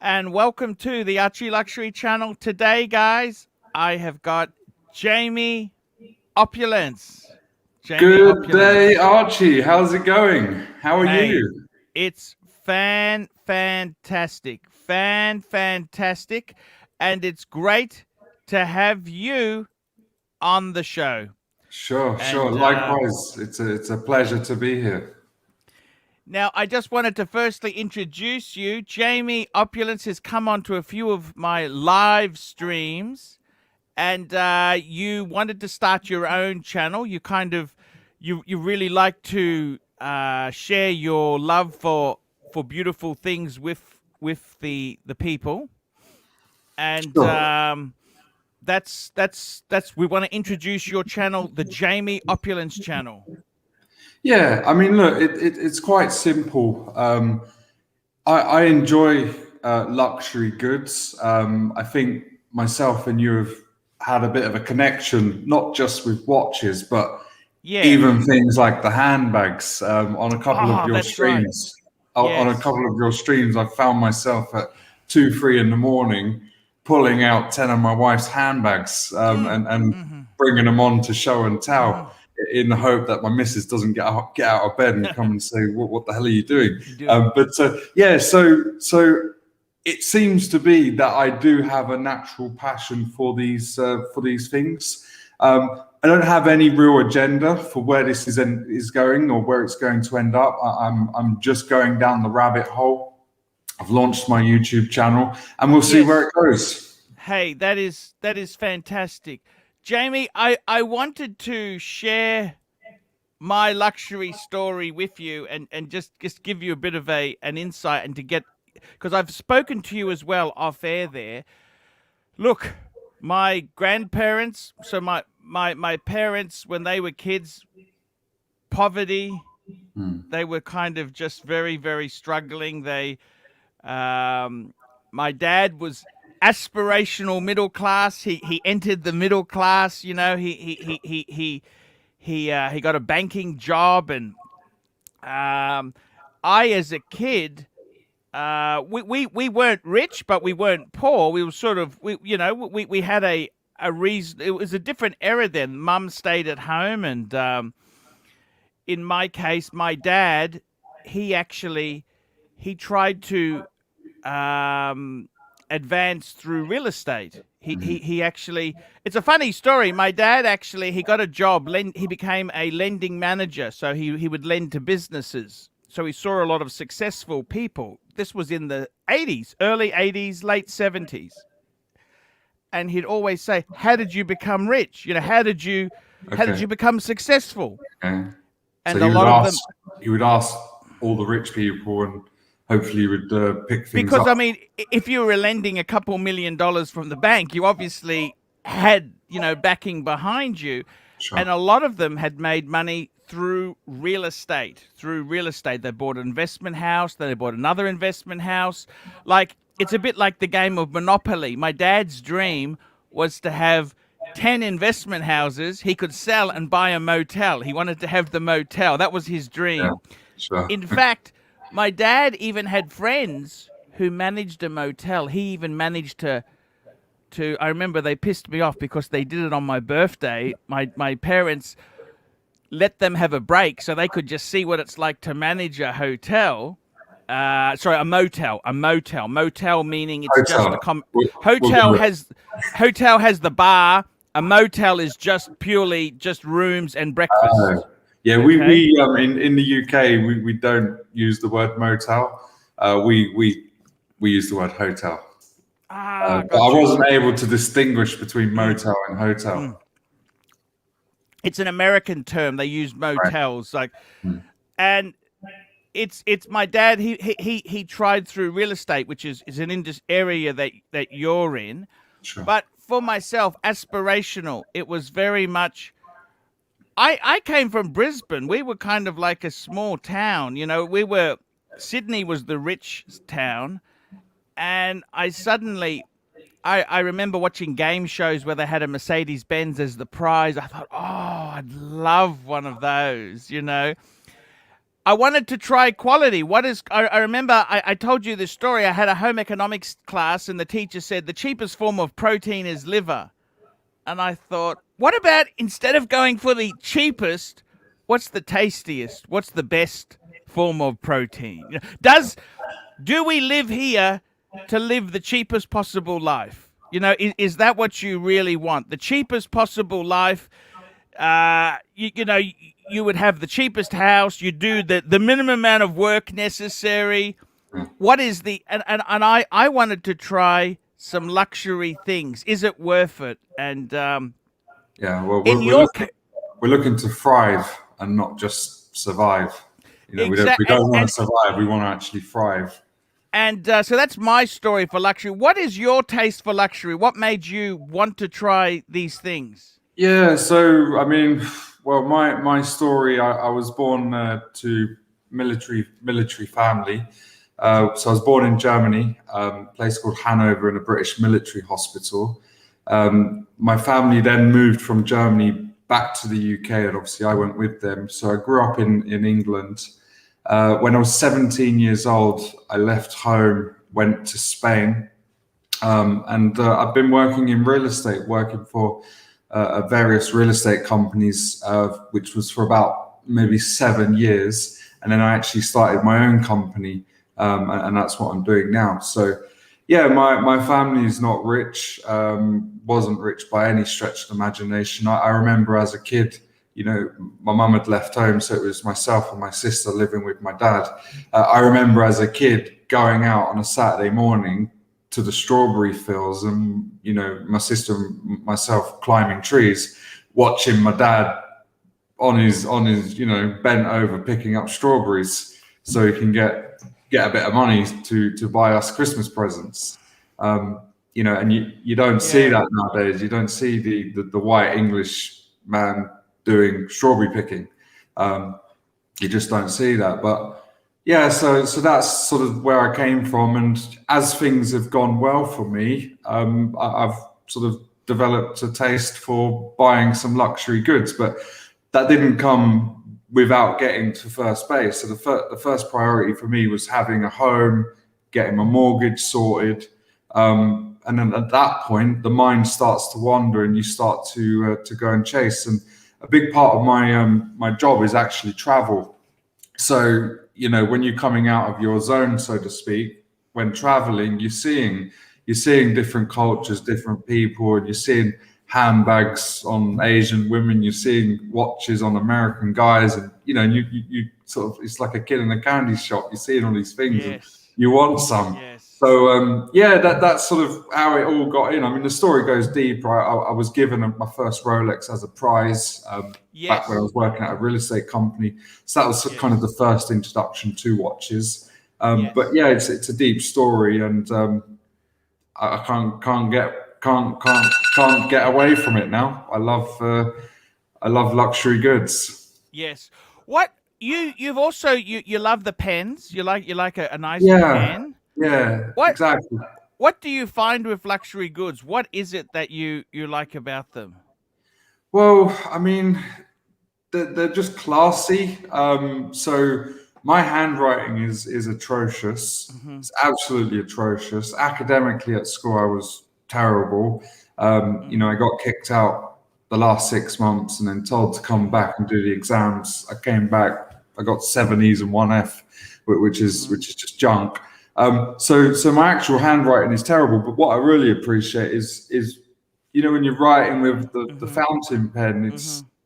and welcome to the ArchieLuxury channel. Today, guys, I have got Jamie Opulence. Jamie Good day, Opulence. Archie. How's it going? How are Hey, you? it's fantastic, and it's great to have you on the show. Sure. And Likewise, it's a pleasure to be here. Now, I just wanted to firstly introduce you. Jamie Opulence has come onto a few of my live streams, and you wanted to start your own channel. You really like to share your love for beautiful things with the people, and Sure. that's we want to introduce your channel, the Jamie Opulence channel. Yeah, I mean, look, it's quite simple. I enjoy luxury goods. I think myself and you have had a bit of a connection, not just with watches, but Yeah. even things like the handbags. On a couple of Oh, your that's right. streams, on a Yes. couple of your streams, I found myself at 2, 3 in the morning pulling out 10 of my wife's handbags and Mm-hmm. bringing them on to show and Mm-hmm. tell, in the hope that my missus doesn't get out of bed and come and say, "What the hell are you doing?" Doing. So it seems to be that I do have a natural passion for these things. I don't have any real agenda for where this is going or where it's going to end up. I'm just going down the rabbit hole. I've launched my YouTube channel, and we'll see where Yes. it goes. Hey, that is fantastic. Jamie, I wanted to share my luxury story with you and just give you a bit of an insight and to get, because I've spoken to you as well off air there. Look, my grandparents, so my parents, when they were kids, poverty, they were kind of just very struggling. My dad was aspirational middle class. He entered the middle class. You know, he got a banking job, and I, as a kid, we weren't rich, but we weren't poor. We were sort of we had a reason. It was a different era then. Mum stayed at home, and in my case, my dad, he tried to advance through real estate. He actually, it's a funny story. My dad actually, he got a job. He became a lending manager, so he would lend to businesses. So he saw a lot of successful people. This was in the 80s, early 80s, late 70s. And he'd always say, "How did you become rich? You know, how did Okay. you become successful?" Okay. So And a lot of them, you would ask all the rich people, and hopefully you would pick things because up. I mean, if you were lending a couple $1 million from the bank, you obviously had, backing behind you. And Sure. a lot of them had made money through real estate. They bought an investment house, then they bought another investment house. Like, it's a bit like the game of Monopoly. My dad's dream was to have 10 investment houses he could sell and buy a motel. He wanted to have the motel. That was his Yeah. dream. Sure. In fact, my dad even had friends who managed a motel. He even managed to I remember they pissed me off because they did it on my birthday. My parents let them have a break so they could just see what it's like to manage a hotel. Sorry, a motel. Motel meaning it's just Hotel. We'll hotel do it. has the bar. A motel is just purely just rooms and breakfast. Yeah, Okay. in the UK we don't use the word motel. We use the word hotel. But I Got you. wasn't able to distinguish between Mm, motel and hotel. mm. It's an American term. They use Right. motels, like, Mm. and it's my dad. He tried through real estate, which is an area that you're in. Sure. But for myself, aspirational. It was very much. I came from Brisbane. We were kind of like a small town. Sydney was the rich town, and I remember watching game shows where they had a Mercedes Benz as the prize. I thought, oh, I'd love one of those. I wanted to try quality. What is? I remember I told you this story. I had a home economics class, and the teacher said the cheapest form of protein is liver. And I thought, what about instead of going for the cheapest, what's the tastiest? What's the best form of protein? Do we live here to live the cheapest possible life? Is that what you really want? The cheapest possible life. You would have the cheapest house. You do the minimum amount of work necessary. What is the and I wanted to try some luxury things. Is it worth it? And Yeah, well, in your we're looking to thrive and not just survive. We don't want to survive. We want to actually thrive. And so that's my story for luxury. What is your taste for luxury? What made you want to try these things? Yeah, so I mean, well, my story. I was born to military family. So I was born in Germany, a place called Hanover, in a British military hospital. My family then moved from Germany back to the UK, and obviously I went with them. So I grew up in England. When I was 17 years old, I left home, went to Spain, and I've been working in real estate, working for various real estate companies, which was for about maybe 7 years. And then I actually started my own company, and that's what I'm doing now. So, yeah, my family is not rich, wasn't rich by any stretch of the imagination. I remember as a kid, my mum had left home, so it was myself and my sister living with my dad. I remember as a kid going out on a Saturday morning to the strawberry fields, and my sister and myself climbing trees, watching my dad on his bent over picking up strawberries so he can get a bit of money to buy us Christmas presents. And you don't see that nowadays. You don't see the white English man doing strawberry picking. You just don't see that. But yeah, so that's sort of where I came from. And as things have gone well for me, I've sort of developed a taste for buying some luxury goods. But that didn't come without getting to first base. So the first priority for me was having a home, getting my mortgage sorted. And then at that point, the mind starts to wander and you start to go and chase. And a big part of my job is actually travel. So, when you're coming out of your zone, so to speak, when traveling, you're seeing different cultures, different people, and you're seeing handbags on Asian women, you're seeing watches on American guys, and you sort of, it's like a kid in a candy shop. You're seeing all these things, and you want some. Yes. So that's sort of how it all got in. I mean, the story goes deeper. I was given my first Rolex as a prize back when I was working at a real estate company. So that was kind of the first introduction to watches. But yeah, it's a deep story, and I can't get away from it now. I love luxury goods. Yes. What you've also you love the pens. You like a nice pen. Yeah. Exactly. What do you find with luxury goods? What is it that you like about them? Well, I mean, they're just classy. So my handwriting is atrocious. Mm-hmm. It's absolutely atrocious. Academically at school, I was terrible. I got kicked out the last 6 months and then told to come back and do the exams. I came back, I got 7 E's and 1 F, which is just junk. So my actual handwriting is terrible. But what I really appreciate is when you're writing with the fountain pen,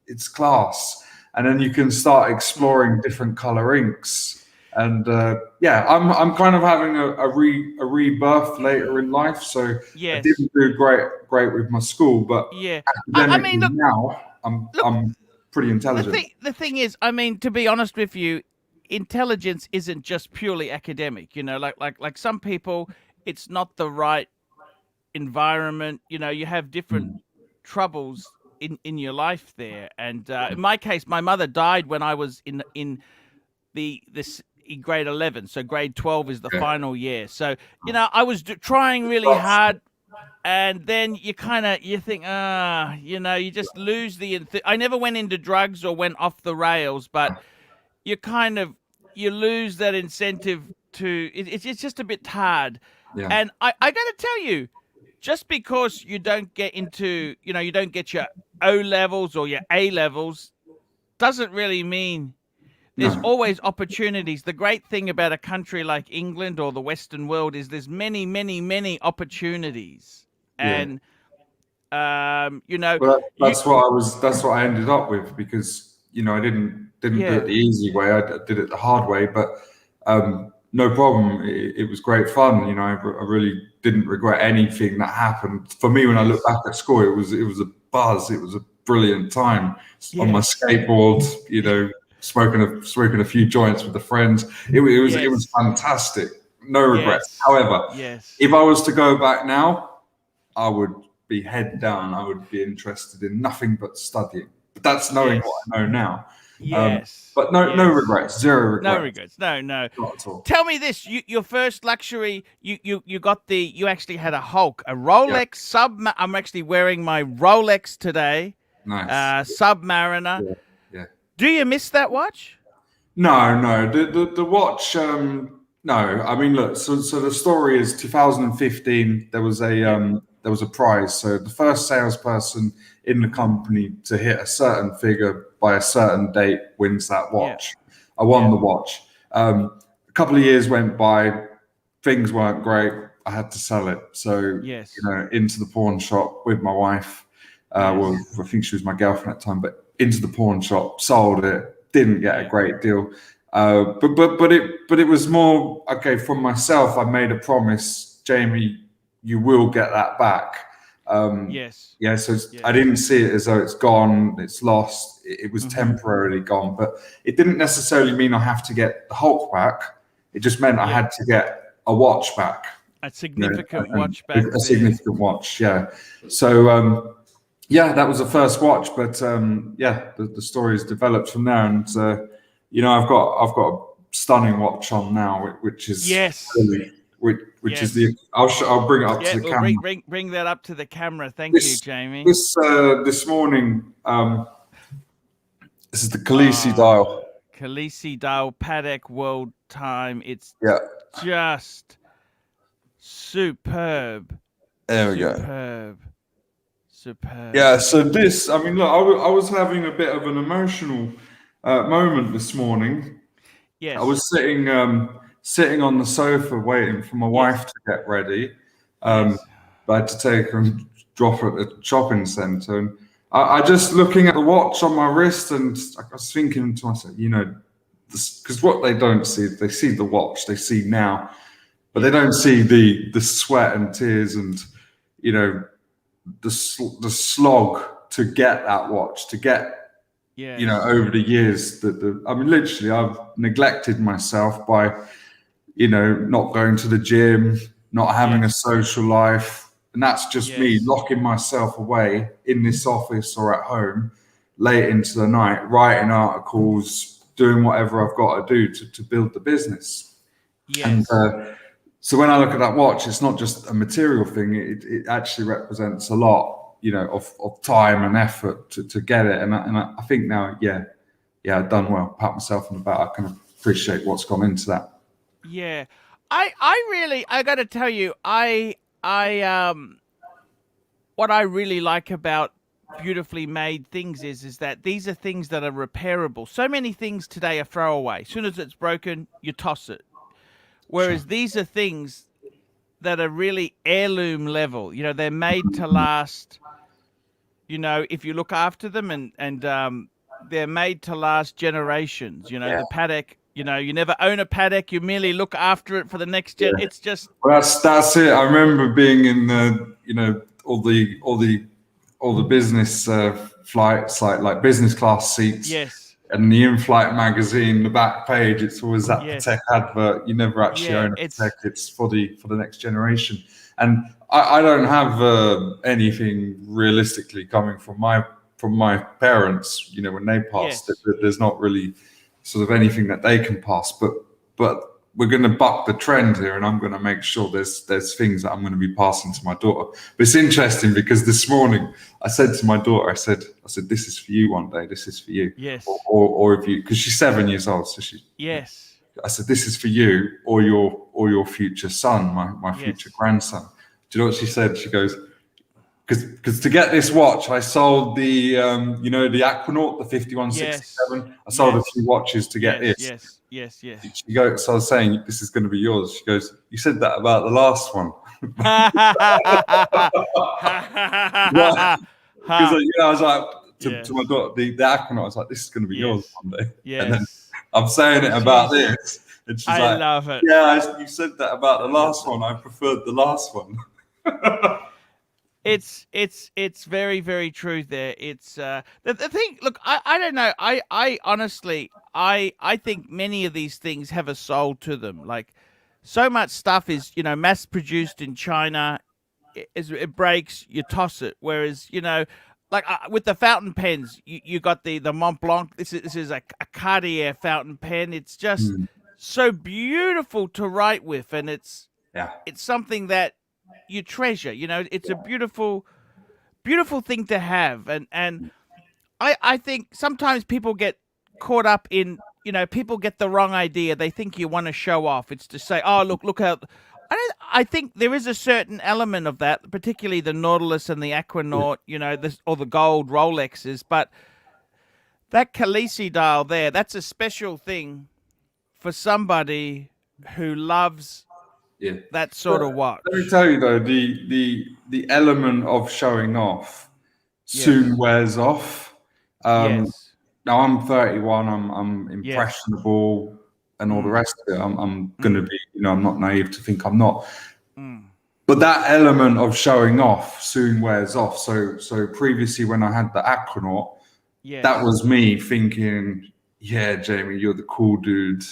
it's class. And then you can start exploring different color inks. And I'm kind of having a rebirth later in life. So I didn't do great with my school, but academically now I'm pretty intelligent. The thing is, I mean, to be honest with you, intelligence isn't just purely academic. Like some people, it's not the right environment. You have different troubles in your life there. And in my case, my mother died when I was in grade 11. So grade 12 is the final year. So I was trying really hard. And then you think, you just lose I never went into drugs or went off the rails, but you kind of you lose that incentive to. It's just a bit hard. Yeah. And I got to tell you, just because you don't get into, you don't get your O levels or your A levels, doesn't really mean there's No. always opportunities. The great thing about a country like England or the Western world is there's many, many, many opportunities. Yeah. And, Well, you, that's what I ended up with, because I didn't do it yeah, the easy way. I did it the hard way, but no problem. It was great fun. I really didn't regret anything that happened. For me, when I look yes, back at school, it was a buzz. It was a brilliant time on my yes, skateboard. Smoking a few joints with the friends. It was yes, fantastic. No regrets. yes, However, yes, if I was to go back now, I would be head down. I would be interested in nothing but studying. But that's knowing what yes, I know now. yes, But no yes. regrets, zero No regrets, regrets. No, no. not at all. Tell me this: your first luxury, you actually had a Hulk, a Yeah, Rolex sub. I'm actually wearing my Rolex today, nice. Submariner. Yeah, yeah. Do you miss that watch? No. The watch. No, I mean, look. So the story is 2015. Yeah, There was a prize. So the first salesperson in the company to hit a certain figure by a certain date wins that yeah, watch. I won yeah. the watch. A couple of years went by. Things weren't great. I had to sell it. So Yes, into the pawn shop with my wife. Well, yes, I think she was my girlfriend at the time, but into the pawn shop, sold it. Didn't get a yeah, great deal. But it was more okay from myself. I made a promise, Jamie, you will get that back. yes, Yeah, so I yes. didn't see it as though it's gone, it's lost. It was Hmm. temporarily gone, but it didn't necessarily mean I have to get the Hulk back. It just meant I Yeah, had to get a watch back, a you know, significant and watch back a there. significant watch. Yeah. So yeah, that was the first watch, but yeah, the story's developed from there, and I've got a stunning watch on now, which is Yes, which is yes. I'll bring it up Yeah, to the well, camera. bring that up to the camera. Thank you, This Jamie. this morning, this is the Khaleesi Ah, dial. Khaleesi Dial Patek World Time. It's Yeah, just superb, there we go. superb, superb. Yeah, so this, I mean, look, I was having a bit of an emotional moment this morning. I Yes, was sitting on the sofa waiting for my wife yes, to get ready. Um, yes, but I had to take her and drop her at the shopping centre. And I just looking at the watch on my wrist, and I was thinking to myself, because what they don't see, they see the watch, they see now, but they yes, don't see the sweat and tears and you know the slog to get that watch, to get yes, over the years I mean, literally, I've neglected myself by, not going to the gym, not having a yes, social life. And that's just me yes, locking myself away in this office or at home late into the night, writing articles, doing whatever I've got to do to build the business. And yes. so when I look at that watch, it's not just a material thing. It actually represents a lot, of time and effort to get it. And I think now, yeah, I've done well. Pat myself on the back. I can appreciate what's gone into that. Yeah. I got to tell you, what I really like about beautifully made things is that these are things that are repairable. So many things today are throwaway. As soon as it's broken, you toss it. Sure. Whereas these are things that are really heirloom level. They're made to last. If you look after them, and they're made to last generations. Yeah. The Patek. You never own a Patek. You merely look after it for the next gen. Yeah. It's just Well, that's it. I remember being in all the business flights, like business class seats. yes, And the in-flight magazine, the back page, it's always that Patek yes, advert. You never actually yeah. own a Patek. It's for the next generation. And I don't have anything realistically coming from my parents. When they passed, Yes, there's not really sort of anything that they can pass. But we're going to buck the trend here, and I'm going to make sure there's things that I'm going to be passing to my daughter. But it's interesting because this morning I said to my daughter, I said, this is for you one day. This is for you. yes, Or if you, because she's 7 years old, so yes, I said, this is for you or your future son, my future grandson. Do you know what she said? She goes, because to get this watch, I sold the you know, the Aquanaut, the 5167. I sold a few watches to get this. Yes. She goes, so I was saying, this is going to be yours. She goes, you said that about the last one. Because I was like to my daughter, the Aquanaut, I was like, this is going to be yours one day. And then I'm saying it about this, and she's like, love it. Yeah, you said that about the last one. I preferred the last one. It's very, very true there. It's the thing. Look, I don't know. I honestly, I think many of these things have a soul to them. Like, so much stuff is, you know, mass produced in China. It breaks, you toss it. Whereas, you know, like with the fountain pens, you got the Mont Blanc. This is a Cartier fountain pen. It's just so beautiful to write with, and it's something that you treasure. You know, it's a beautiful thing to have. And I think sometimes people get caught up in, you know, people get the wrong idea. They think you want to show off. It's to say, oh, look how. I think there is a certain element of that, particularly the Nautilus and the Aquanaut, you know, or the gold Rolexes. But that Khaleesi dial there, that's a special thing for somebody who loves that sort of watch. Let me tell you though, the element of showing off soon wears off. Now I'm 31. I'm impressionable. And all the rest of it, I'm going to be, you know, I'm not naive to think I'm not. But that element of showing off soon wears off. So previously when I had the Aquanaut, that was me thinking, yeah, Jamie, you're the cool dude.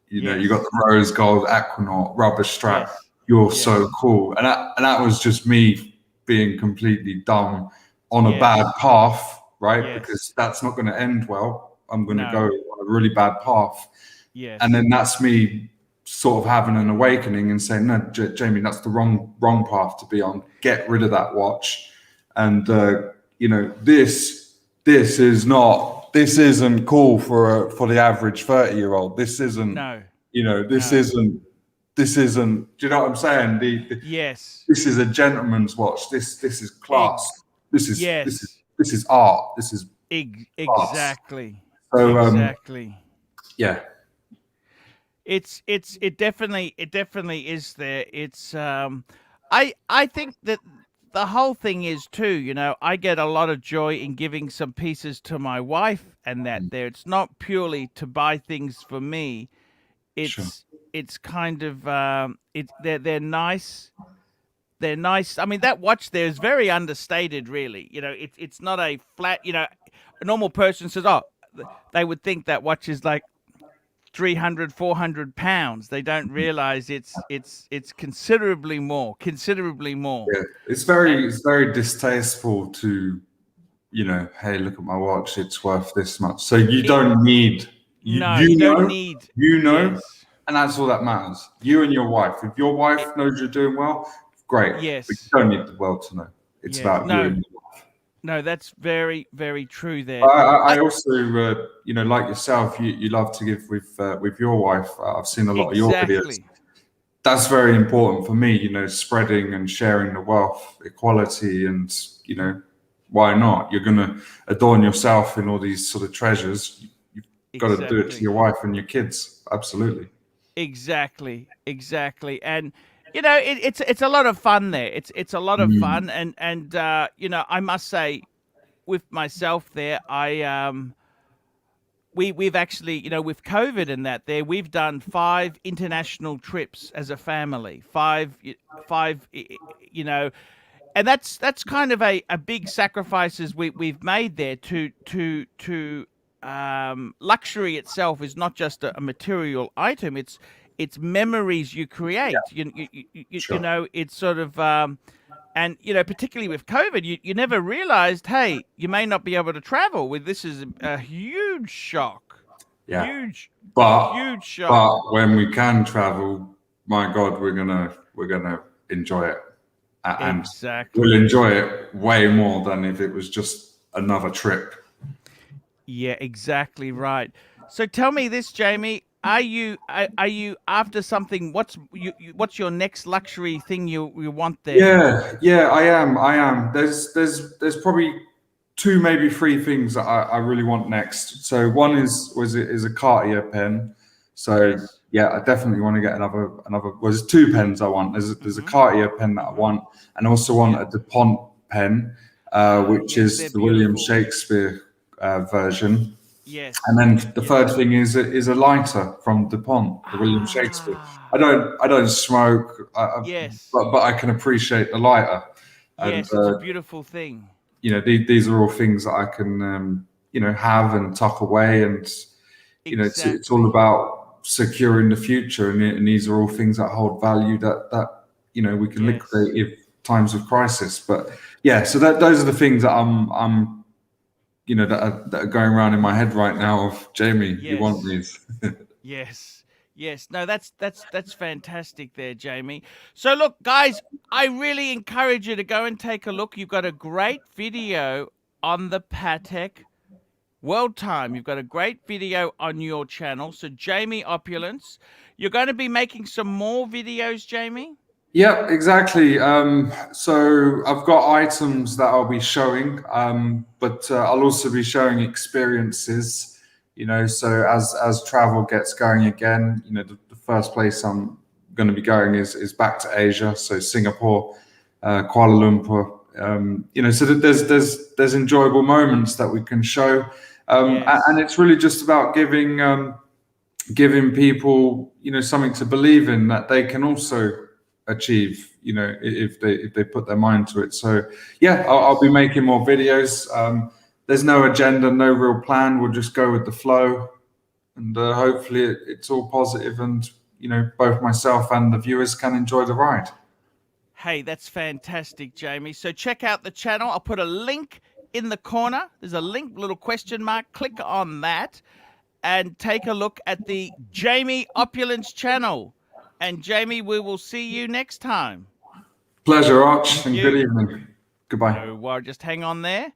You know, you got the rose gold Aquanaut rubber strap. You're so cool. And that was just me being completely dumb on a bad path, right? Because that's not going to end well. I'm going to go on a really bad path. And then that's me sort of having an awakening and saying, no, Jamie, that's the wrong path to be on. Get rid of that watch. And you know, this isn't cool for the average 30-year-old. This isn't, you know, this isn't. Do you know what I'm saying? This is a gentleman's watch. This is class. This is art. This is exactly. So exactly. Yeah. It definitely is there. It's I think that the whole thing is too, you know, I get a lot of joy in giving some pieces to my wife and that there. It's not purely to buy things for me. It's kind of they're nice. They're nice. I mean, that watch there is very understated, really. You know, it's not a flat, you know, a normal person says, oh, they would think that watch is like 300, 400 pounds. They don't realize it's considerably more. Yeah, it's very distasteful to, you know, hey, look at my watch, it's worth this much. So you don't need, you don't need, and that's all that matters. You and your wife. If your wife knows you're doing well, great. But you don't need the world to know. It's about you and your wife. No, that's very, very true there. I also, you know, like yourself, you love to give with your wife. I've seen a lot of your videos. That's very important for me, you know, spreading and sharing the wealth, equality, and, you know, why not? You're going to adorn yourself in all these sort of treasures. You've got to do it to your wife and your kids. Absolutely. Exactly. And, you know, it's a lot of fun there. It's a lot of fun, and you know, I must say, with myself there, we've actually, you know, with COVID and that there, we've done 5 international trips as a family. 5, you know, and that's kind of a big sacrifices we've made there to luxury itself is not just a material item. It's memories you create. You know, it's sort of, and, you know, particularly with COVID, you never realized, hey, you may not be able to travel. This is a huge shock. Huge shock. But when we can travel, my God, we're gonna enjoy it, and we'll enjoy it way more than if it was just another trip. Yeah, exactly right. So tell me this, Jamie. are you after something? What's your next luxury thing you want there? Yeah, I am. There's probably two, maybe three things that I really want next. So one is a Cartier pen. So Yes. yeah, I definitely want to get another. Well, there's two pens I want. There's a Cartier pen that I want, and also want a DuPont pen, which Yes, they're is the William beautiful. Shakespeare version. And Yes. then the third Yes. thing is a lighter from DuPont, the William Shakespeare. Ah. I don't smoke, Yes. but I can appreciate the lighter, and Yes, it's a beautiful thing. you know these are all things that I can you know have and tuck away, and you know it's all Exactly. about securing the future, and these are all things that hold value that you know we can Yes. liquidate if times of crisis. But yeah, so that those are the things that I'm you know that are going around in my head right now. Of Jamie, you want Yes. these? Yes. Yes. No, that's fantastic there, Jamie. So look, guys, I really encourage you to go and take a look. You've got a great video on the Patek. Well time. You've got a great video on your channel. So Jamie Opulence. You're going to be making some more videos, Jamie? Yeah, exactly. So I've got items that I'll be showing, but I'll also be showing experiences. You know, so as travel gets going again, you know, the first place I'm going to be going is back to Asia, so Singapore, Kuala Lumpur. You know, so that there's enjoyable moments that we can show, and Yes. it's really just about giving people, you know, something to believe in that they can also achieve, you know, if they put their mind to it. So yeah, I'll be Yes. making more videos. There's no agenda, no real plan. We'll just go with the flow, and hopefully it's all positive, and you know, both myself and the viewers can enjoy the ride. Hey, that's fantastic, Jamie. So check out the channel. I'll put a link in the corner. There's a link, little question mark. Click on that and take a look at the Jamie Opulence channel. And Jamie, we will see you next time. Pleasure, Arch, Thank and good you. evening. Goodbye. No worries. Just hang on there.